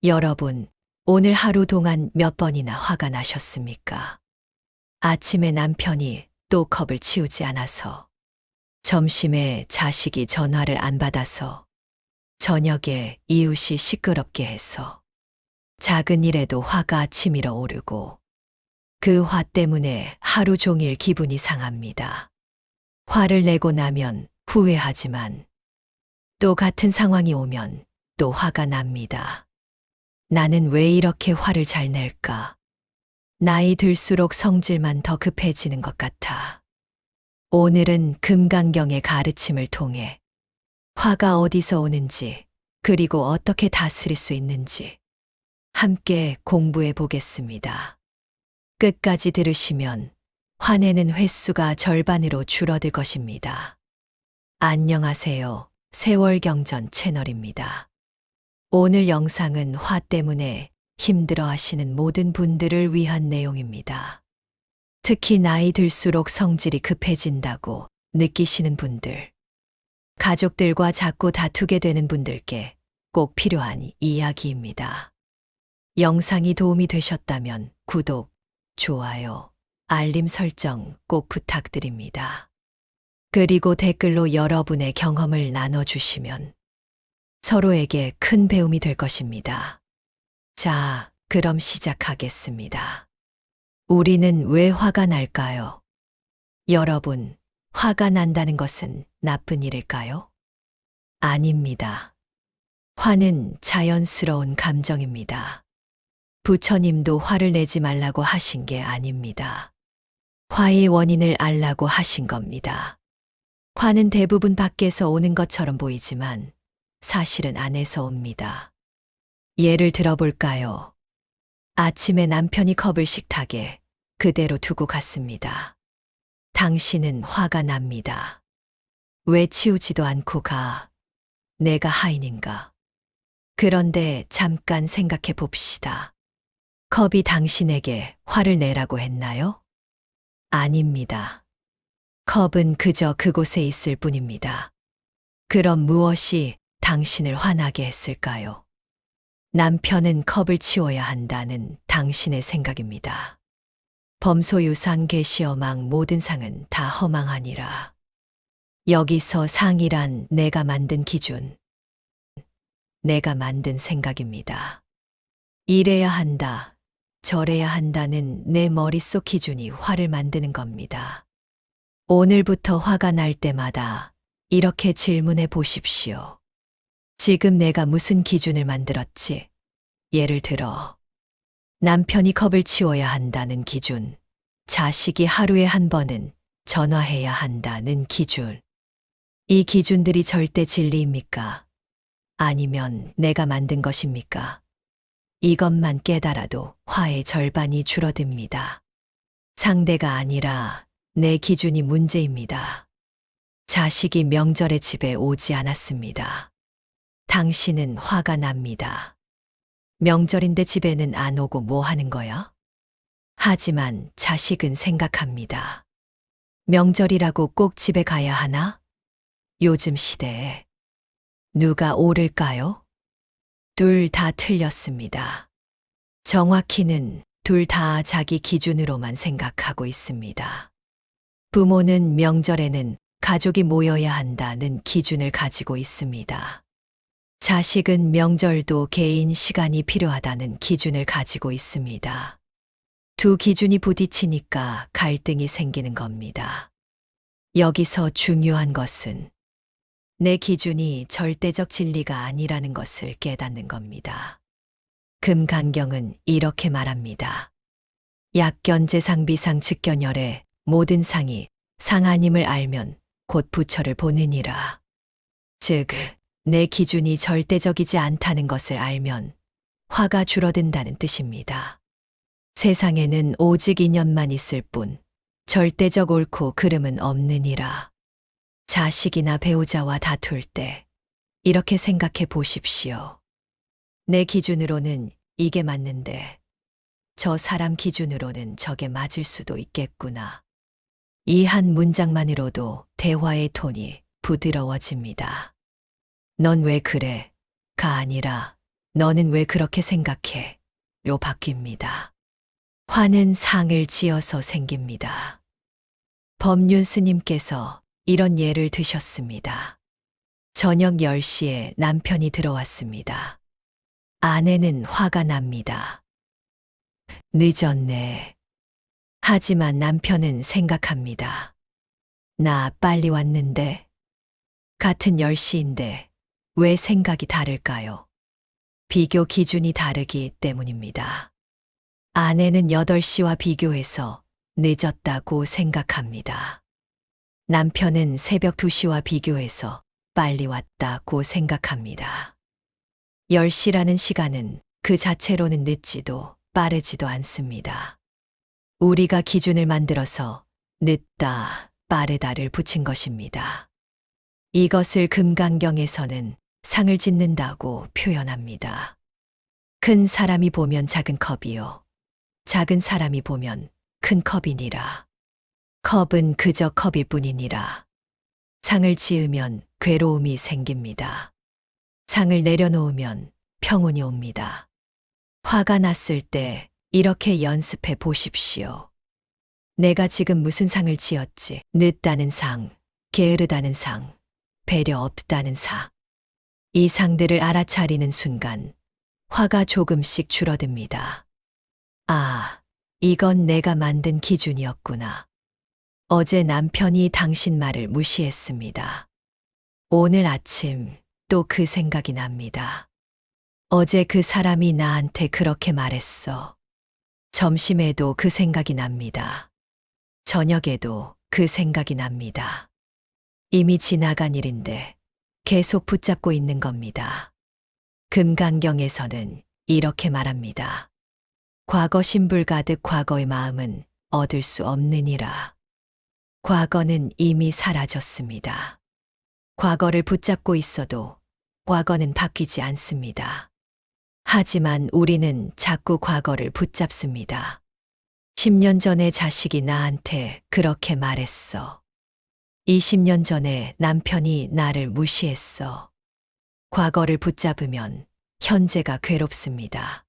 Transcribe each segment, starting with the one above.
여러분, 오늘 하루 동안 몇 번이나 화가 나셨습니까? 아침에 남편이 또 컵을 치우지 않아서, 점심에 자식이 전화를 안 받아서, 저녁에 이웃이 시끄럽게 해서, 작은 일에도 화가 치밀어 오르고, 그 화 때문에 하루 종일 기분이 상합니다. 화를 내고 나면 후회하지만, 또 같은 상황이 오면 또 화가 납니다. 나는 왜 이렇게 화를 잘 낼까? 나이 들수록 성질만 더 급해지는 것 같아. 오늘은 금강경의 가르침을 통해 화가 어디서 오는지, 그리고 어떻게 다스릴 수 있는지 함께 공부해 보겠습니다. 끝까지 들으시면 화내는 횟수가 절반으로 줄어들 것입니다. 안녕하세요. 세월경전 채널입니다. 오늘 영상은 화 때문에 힘들어 하시는 모든 분들을 위한 내용입니다. 특히 나이 들수록 성질이 급해진다고 느끼시는 분들, 가족들과 자꾸 다투게 되는 분들께 꼭 필요한 이야기입니다. 영상이 도움이 되셨다면 구독, 좋아요, 알림 설정 꼭 부탁드립니다. 그리고 댓글로 여러분의 경험을 나눠주시면 서로에게 큰 배움이 될 것입니다. 자, 그럼 시작하겠습니다. 우리는 왜 화가 날까요? 여러분, 화가 난다는 것은 나쁜 일일까요? 아닙니다. 화는 자연스러운 감정입니다. 부처님도 화를 내지 말라고 하신 게 아닙니다. 화의 원인을 알라고 하신 겁니다. 화는 대부분 밖에서 오는 것처럼 보이지만 사실은 안에서 옵니다. 예를 들어볼까요? 아침에 남편이 컵을 식탁에 그대로 두고 갔습니다. 당신은 화가 납니다. 왜 치우지도 않고 가? 내가 하인인가? 그런데 잠깐 생각해 봅시다. 컵이 당신에게 화를 내라고 했나요? 아닙니다. 컵은 그저 그곳에 있을 뿐입니다. 그럼 무엇이 당신을 화나게 했을까요? 남편은 컵을 치워야 한다는 당신의 생각입니다. 범소유상 계시어망 모든 상은 다 허망하니라. 여기서 상이란 내가 만든 기준, 내가 만든 생각입니다. 이래야 한다, 저래야 한다는 내 머릿속 기준이 화를 만드는 겁니다. 오늘부터 화가 날 때마다 이렇게 질문해 보십시오. 지금 내가 무슨 기준을 만들었지? 예를 들어, 남편이 컵을 치워야 한다는 기준, 자식이 하루에 한 번은 전화해야 한다는 기준. 이 기준들이 절대 진리입니까? 아니면 내가 만든 것입니까? 이것만 깨달아도 화의 절반이 줄어듭니다. 상대가 아니라 내 기준이 문제입니다. 자식이 명절에 집에 오지 않았습니다. 당신은 화가 납니다. 명절인데 집에는 안 오고 뭐 하는 거야? 하지만 자식은 생각합니다. 명절이라고 꼭 집에 가야 하나? 요즘 시대에 누가 옳을까요? 둘 다 틀렸습니다. 정확히는 둘 다 자기 기준으로만 생각하고 있습니다. 부모는 명절에는 가족이 모여야 한다는 기준을 가지고 있습니다. 자식은 명절도 개인 시간이 필요하다는 기준을 가지고 있습니다. 두 기준이 부딪히니까 갈등이 생기는 겁니다. 여기서 중요한 것은 내 기준이 절대적 진리가 아니라는 것을 깨닫는 겁니다. 금강경은 이렇게 말합니다. 약견재상비상 즉견열에 모든 상이 상하님을 알면 곧 부처를 보느니라. 즉, 내 기준이 절대적이지 않다는 것을 알면 화가 줄어든다는 뜻입니다. 세상에는 오직 인연만 있을 뿐 절대적 옳고 그름은 없느니라. 자식이나 배우자와 다툴 때 이렇게 생각해 보십시오. 내 기준으로는 이게 맞는데 저 사람 기준으로는 저게 맞을 수도 있겠구나. 이 한 문장만으로도 대화의 톤이 부드러워집니다. 넌 왜 그래? 가 아니라 너는 왜 그렇게 생각해? 로 바뀝니다. 화는 상을 지어서 생깁니다. 법륜 스님께서 이런 예를 드셨습니다. 저녁 10시에 남편이 들어왔습니다. 아내는 화가 납니다. 늦었네. 하지만 남편은 생각합니다. 나 빨리 왔는데. 같은 10시인데 왜 생각이 다를까요? 비교 기준이 다르기 때문입니다. 아내는 8시와 비교해서 늦었다고 생각합니다. 남편은 새벽 2시와 비교해서 빨리 왔다고 생각합니다. 10시라는 시간은 그 자체로는 늦지도 빠르지도 않습니다. 우리가 기준을 만들어서 늦다, 빠르다를 붙인 것입니다. 이것을 금강경에서는 상을 짓는다고 표현합니다. 큰 사람이 보면 작은 컵이요. 작은 사람이 보면 큰 컵이니라. 컵은 그저 컵일 뿐이니라. 상을 지으면 괴로움이 생깁니다. 상을 내려놓으면 평온이 옵니다. 화가 났을 때 이렇게 연습해 보십시오. 내가 지금 무슨 상을 지었지? 늦다는 상, 게으르다는 상, 배려 없다는 상. 이 상들을 알아차리는 순간 화가 조금씩 줄어듭니다. 아, 이건 내가 만든 기준이었구나. 어제 남편이 당신 말을 무시했습니다. 오늘 아침 또 그 생각이 납니다. 어제 그 사람이 나한테 그렇게 말했어. 점심에도 그 생각이 납니다. 저녁에도 그 생각이 납니다. 이미 지나간 일인데 계속 붙잡고 있는 겁니다. 금강경에서는 이렇게 말합니다. 과거 신불 가득 과거의 마음은 얻을 수 없느니라. 과거는 이미 사라졌습니다. 과거를 붙잡고 있어도 과거는 바뀌지 않습니다. 하지만 우리는 자꾸 과거를 붙잡습니다. 10년 전에 자식이 나한테 그렇게 말했어. 20년 전에 남편이 나를 무시했어. 과거를 붙잡으면 현재가 괴롭습니다.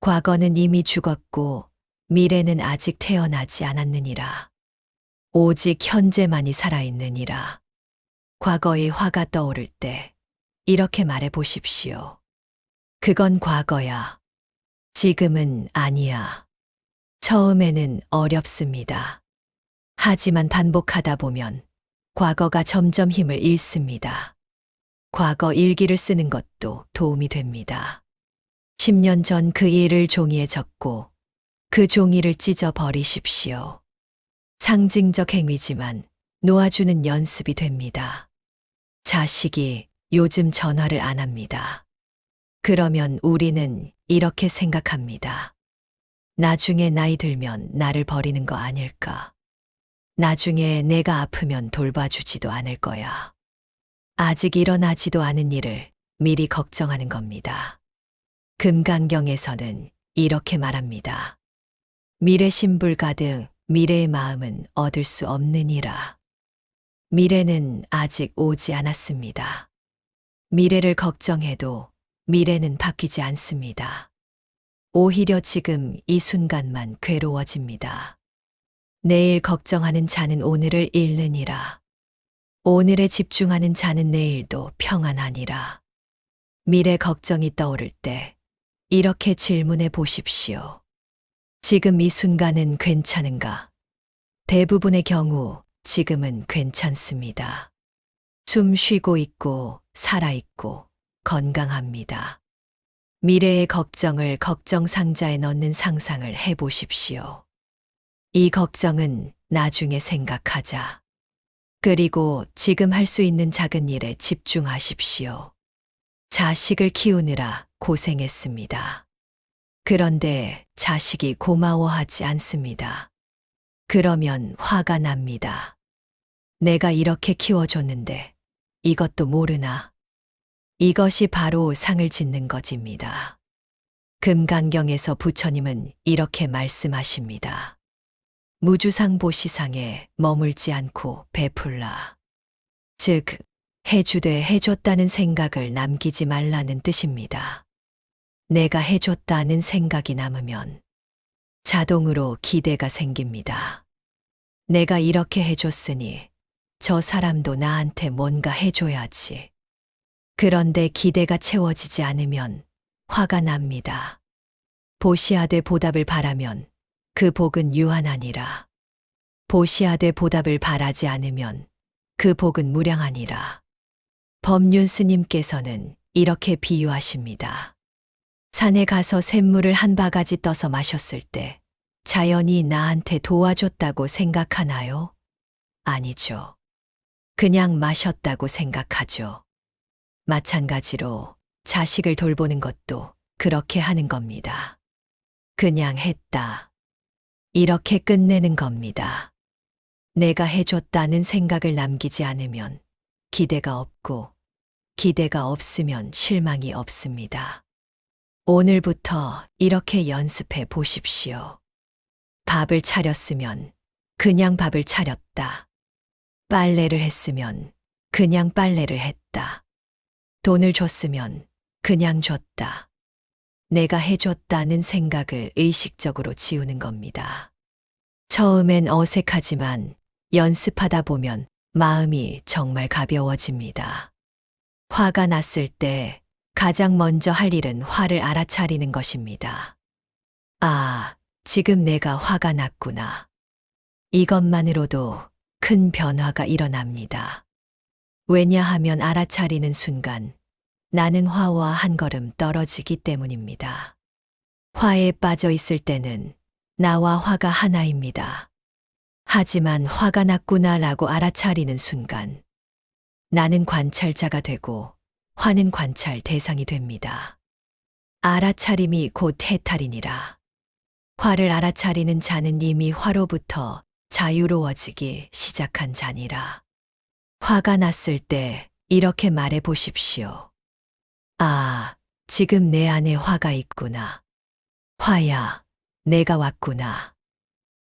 과거는 이미 죽었고 미래는 아직 태어나지 않았느니라. 오직 현재만이 살아있느니라. 과거의 화가 떠오를 때 이렇게 말해 보십시오. 그건 과거야. 지금은 아니야. 처음에는 어렵습니다. 하지만 반복하다 보면 과거가 점점 힘을 잃습니다. 과거 일기를 쓰는 것도 도움이 됩니다. 10년 전 그 일을 종이에 적고 그 종이를 찢어 버리십시오. 상징적 행위지만 놓아주는 연습이 됩니다. 자식이 요즘 전화를 안 합니다. 그러면 우리는 이렇게 생각합니다. 나중에 나이 들면 나를 버리는 거 아닐까? 나중에 내가 아프면 돌봐주지도 않을 거야. 아직 일어나지도 않은 일을 미리 걱정하는 겁니다. 금강경에서는 이렇게 말합니다. 미래 신불 가득 미래의 마음은 얻을 수 없느니라. 미래는 아직 오지 않았습니다. 미래를 걱정해도 미래는 바뀌지 않습니다. 오히려 지금 이 순간만 괴로워집니다. 내일 걱정하는 자는 오늘을 잃느니라. 오늘에 집중하는 자는 내일도 평안하니라. 미래 걱정이 떠오를 때 이렇게 질문해 보십시오. 지금 이 순간은 괜찮은가? 대부분의 경우 지금은 괜찮습니다. 숨 쉬고 있고 살아있고 건강합니다. 미래의 걱정을 걱정 상자에 넣는 상상을 해 보십시오. 이 걱정은 나중에 생각하자. 그리고 지금 할 수 있는 작은 일에 집중하십시오. 자식을 키우느라 고생했습니다. 그런데 자식이 고마워하지 않습니다. 그러면 화가 납니다. 내가 이렇게 키워줬는데 이것도 모르나? 이것이 바로 상을 짓는 것입니다. 금강경에서 부처님은 이렇게 말씀하십니다. 무주상보시상에 머물지 않고 베풀라. 즉, 해주되 해줬다는 생각을 남기지 말라는 뜻입니다. 내가 해줬다는 생각이 남으면 자동으로 기대가 생깁니다. 내가 이렇게 해줬으니 저 사람도 나한테 뭔가 해줘야지. 그런데 기대가 채워지지 않으면 화가 납니다. 보시하되 보답을 바라면 그 복은 유한하니라. 보시하되 보답을 바라지 않으면 그 복은 무량하니라. 법륜 스님께서는 이렇게 비유하십니다. 산에 가서 샘물을 한 바가지 떠서 마셨을 때 자연이 나한테 도와줬다고 생각하나요? 아니죠. 그냥 마셨다고 생각하죠. 마찬가지로 자식을 돌보는 것도 그렇게 하는 겁니다. 그냥 했다. 이렇게 끝내는 겁니다. 내가 해줬다는 생각을 남기지 않으면 기대가 없고, 기대가 없으면 실망이 없습니다. 오늘부터 이렇게 연습해 보십시오. 밥을 차렸으면 그냥 밥을 차렸다. 빨래를 했으면 그냥 빨래를 했다. 돈을 줬으면 그냥 줬다. 내가 해줬다는 생각을 의식적으로 지우는 겁니다. 처음엔 어색하지만 연습하다 보면 마음이 정말 가벼워집니다. 화가 났을 때 가장 먼저 할 일은 화를 알아차리는 것입니다. 아, 지금 내가 화가 났구나. 이것만으로도 큰 변화가 일어납니다. 왜냐하면 알아차리는 순간 나는 화와 한 걸음 떨어지기 때문입니다. 화에 빠져 있을 때는 나와 화가 하나입니다. 하지만 화가 났구나라고 알아차리는 순간 나는 관찰자가 되고 화는 관찰 대상이 됩니다. 알아차림이 곧 해탈이니라. 화를 알아차리는 자는 이미 화로부터 자유로워지기 시작한 자니라. 화가 났을 때 이렇게 말해 보십시오. 아, 지금 내 안에 화가 있구나. 화야, 내가 왔구나.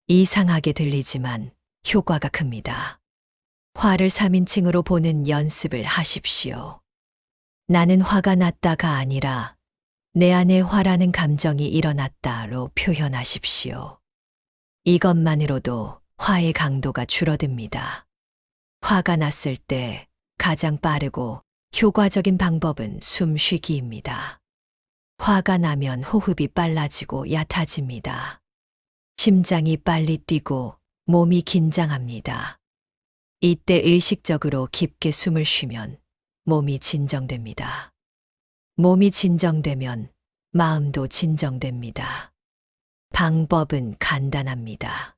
이상하게 들리지만 효과가 큽니다. 화를 3인칭으로 보는 연습을 하십시오. 나는 화가 났다가 아니라 내 안에 화라는 감정이 일어났다로 표현하십시오. 이것만으로도 화의 강도가 줄어듭니다. 화가 났을 때 가장 빠르고 효과적인 방법은 숨쉬기입니다. 화가 나면 호흡이 빨라지고 얕아집니다. 심장이 빨리 뛰고 몸이 긴장합니다. 이때 의식적으로 깊게 숨을 쉬면 몸이 진정됩니다. 몸이 진정되면 마음도 진정됩니다. 방법은 간단합니다.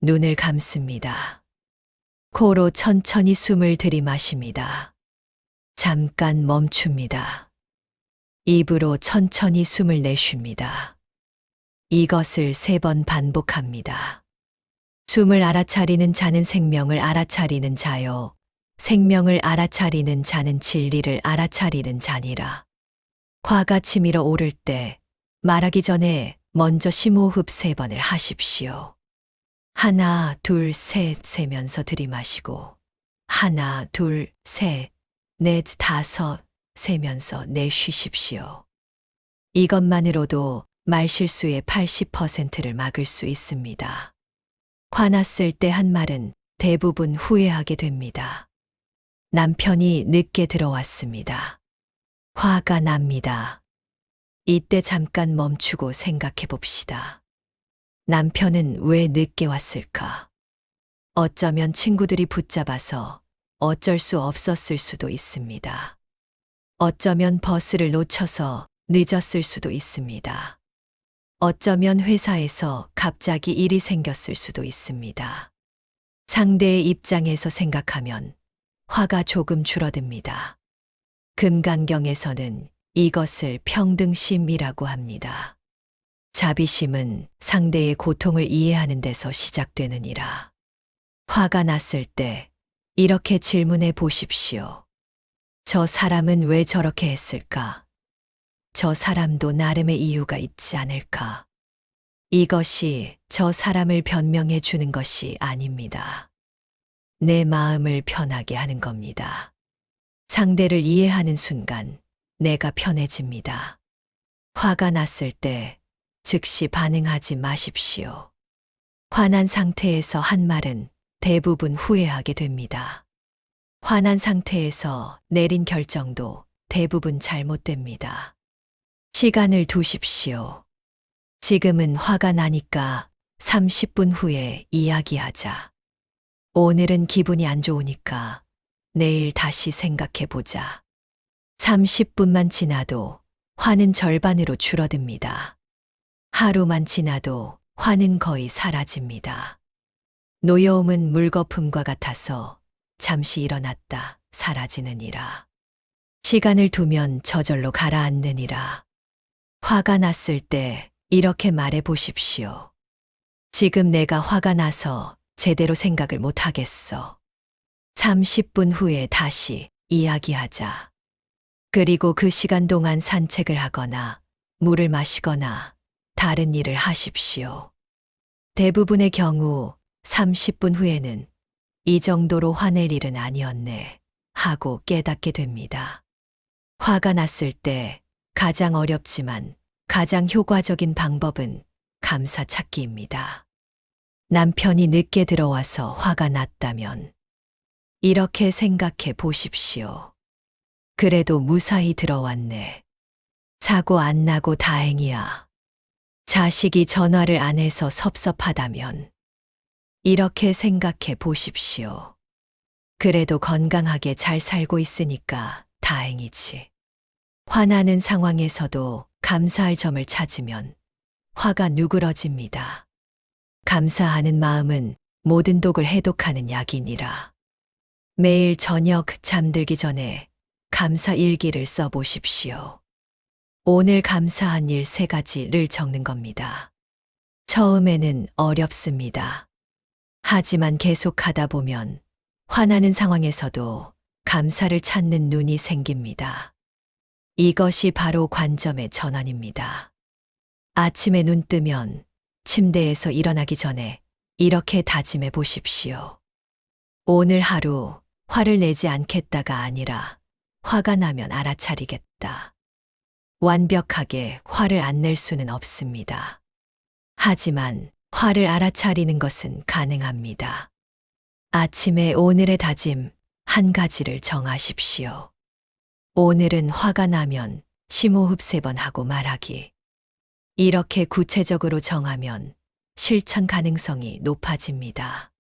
눈을 감습니다. 코로 천천히 숨을 들이마십니다. 잠깐 멈춥니다. 입으로 천천히 숨을 내쉽니다. 이것을 3번 반복합니다. 숨을 알아차리는 자는 생명을 알아차리는 자요. 생명을 알아차리는 자는 진리를 알아차리는 자니라. 화가 치밀어 오를 때 말하기 전에 먼저 심호흡 3번을 하십시오. 하나, 둘, 셋 세면서 들이마시고 하나, 둘, 셋, 넷, 다섯 세면서 내쉬십시오. 이것만으로도 말실수의 80%를 막을 수 있습니다. 화났을 때 한 말은 대부분 후회하게 됩니다. 남편이 늦게 들어왔습니다. 화가 납니다. 이때 잠깐 멈추고 생각해 봅시다. 남편은 왜 늦게 왔을까? 어쩌면 친구들이 붙잡아서 어쩔 수 없었을 수도 있습니다. 어쩌면 버스를 놓쳐서 늦었을 수도 있습니다. 어쩌면 회사에서 갑자기 일이 생겼을 수도 있습니다. 상대의 입장에서 생각하면 화가 조금 줄어듭니다. 금강경에서는 이것을 평등심이라고 합니다. 자비심은 상대의 고통을 이해하는 데서 시작되느니라. 화가 났을 때 이렇게 질문해 보십시오. 저 사람은 왜 저렇게 했을까? 저 사람도 나름의 이유가 있지 않을까? 이것이 저 사람을 변명해 주는 것이 아닙니다. 내 마음을 편하게 하는 겁니다. 상대를 이해하는 순간 내가 편해집니다. 화가 났을 때 즉시 반응하지 마십시오. 화난 상태에서 한 말은 대부분 후회하게 됩니다. 화난 상태에서 내린 결정도 대부분 잘못됩니다. 시간을 두십시오. 지금은 화가 나니까 30분 후에 이야기하자. 오늘은 기분이 안 좋으니까 내일 다시 생각해 보자. 30분만 지나도 화는 절반으로 줄어듭니다. 하루만 지나도 화는 거의 사라집니다. 노여움은 물거품과 같아서 잠시 일어났다 사라지느니라. 시간을 두면 저절로 가라앉느니라. 화가 났을 때 이렇게 말해 보십시오. 지금 내가 화가 나서 제대로 생각을 못 하겠어. 30분 후에 다시 이야기하자. 그리고 그 시간 동안 산책을 하거나 물을 마시거나 다른 일을 하십시오. 대부분의 경우 30분 후에는 이 정도로 화낼 일은 아니었네 하고 깨닫게 됩니다. 화가 났을 때 가장 어렵지만 가장 효과적인 방법은 감사 찾기입니다. 남편이 늦게 들어와서 화가 났다면 이렇게 생각해 보십시오. 그래도 무사히 들어왔네. 사고 안 나고 다행이야. 자식이 전화를 안 해서 섭섭하다면 이렇게 생각해 보십시오. 그래도 건강하게 잘 살고 있으니까 다행이지. 화나는 상황에서도 감사할 점을 찾으면 화가 누그러집니다. 감사하는 마음은 모든 독을 해독하는 약이니라. 매일 저녁 잠들기 전에 감사 일기를 써보십시오. 오늘 감사한 일 3가지를 적는 겁니다. 처음에는 어렵습니다. 하지만 계속하다 보면 화나는 상황에서도 감사를 찾는 눈이 생깁니다. 이것이 바로 관점의 전환입니다. 아침에 눈 뜨면 침대에서 일어나기 전에 이렇게 다짐해 보십시오. 오늘 하루 화를 내지 않겠다가 아니라 화가 나면 알아차리겠다. 완벽하게 화를 안 낼 수는 없습니다. 하지만 화를 알아차리는 것은 가능합니다. 아침에 오늘의 다짐 1가지를 정하십시오. 오늘은 화가 나면 심호흡 3번 하고 말하기. 이렇게 구체적으로 정하면 실천 가능성이 높아집니다.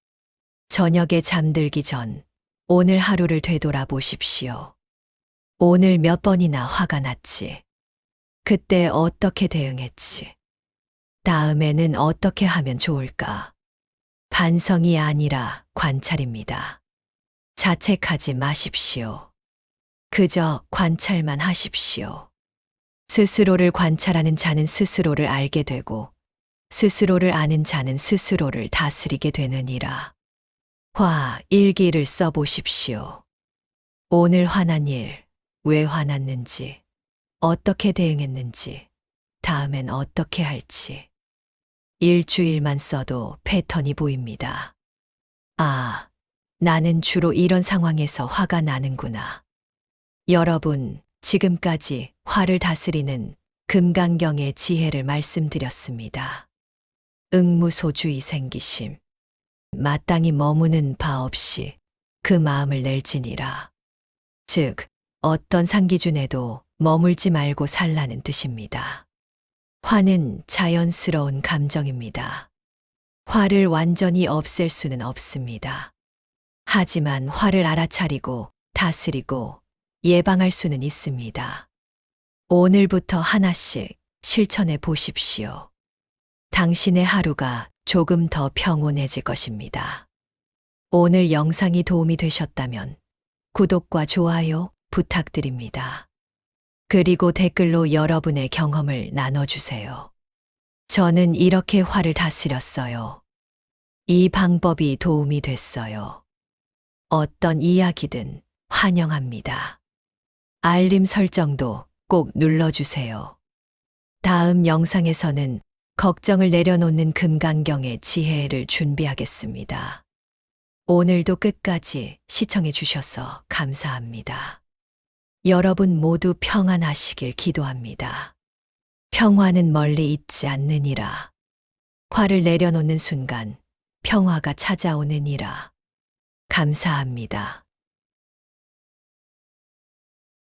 저녁에 잠들기 전 오늘 하루를 되돌아보십시오. 오늘 몇 번이나 화가 났지. 그때 어떻게 대응했지. 다음에는 어떻게 하면 좋을까? 반성이 아니라 관찰입니다. 자책하지 마십시오. 그저 관찰만 하십시오. 스스로를 관찰하는 자는 스스로를 알게 되고 스스로를 아는 자는 스스로를 다스리게 되느니라. 화 일기를 써보십시오. 오늘 화난 일, 왜 화났는지, 어떻게 대응했는지, 다음엔 어떻게 할지. 일주일만 써도 패턴이 보입니다. 아, 나는 주로 이런 상황에서 화가 나는구나. 여러분, 지금까지 화를 다스리는 금강경의 지혜를 말씀드렸습니다. 응무소주의 생기심. 마땅히 머무는 바 없이 그 마음을 낼지니라. 즉, 어떤 상기준에도 머물지 말고 살라는 뜻입니다. 화는 자연스러운 감정입니다. 화를 완전히 없앨 수는 없습니다. 하지만 화를 알아차리고 다스리고 예방할 수는 있습니다. 오늘부터 하나씩 실천해 보십시오. 당신의 하루가 조금 더 평온해질 것입니다. 오늘 영상이 도움이 되셨다면 구독과 좋아요 부탁드립니다. 그리고 댓글로 여러분의 경험을 나눠주세요. 저는 이렇게 화를 다스렸어요. 이 방법이 도움이 됐어요. 어떤 이야기든 환영합니다. 알림 설정도 꼭 눌러주세요. 다음 영상에서는 걱정을 내려놓는 금강경의 지혜를 준비하겠습니다. 오늘도 끝까지 시청해 주셔서 감사합니다. 여러분 모두 평안하시길 기도합니다. 평화는 멀리 있지 않느니라. 화를 내려놓는 순간 평화가 찾아오느니라. 감사합니다.